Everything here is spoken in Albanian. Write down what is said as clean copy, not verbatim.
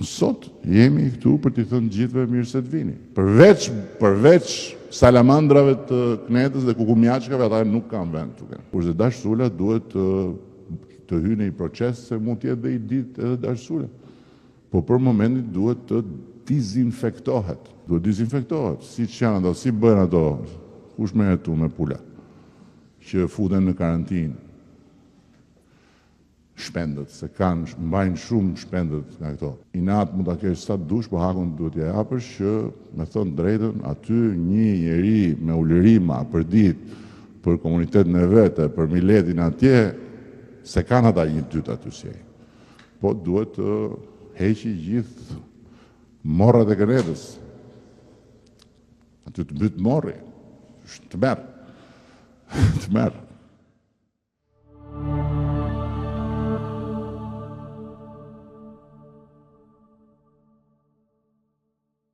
Sot jemi këtu për t'i thënë gjithëve mirë se t'vini. Përveç salamandrave të Knetës dhe kukumjaçkave, ata nuk kanë vend këtu. Kurse Dash Sula duhet të hyjë në një proces se mund t'jetë dhe i ditë edhe Dash Sula. Po për momentin duhet të dezinfektohet. Si që janë ato, si bëjnë ato, kush me jetu me pula, që futen në karantinë. Shpendët, se mbajnë shumë shpendët nga këto. I natë mund të kesh sa dush, po hakun duhet ja japësh që, me thonë drejtën, aty një njeri me ulërima për ditë, për komunitetin e vete, për miletin atje, se kanë ata një dytë aty si. Po duhet të heqi gjithë morrat e Knetës. Aty të mbyt morri. Të merë.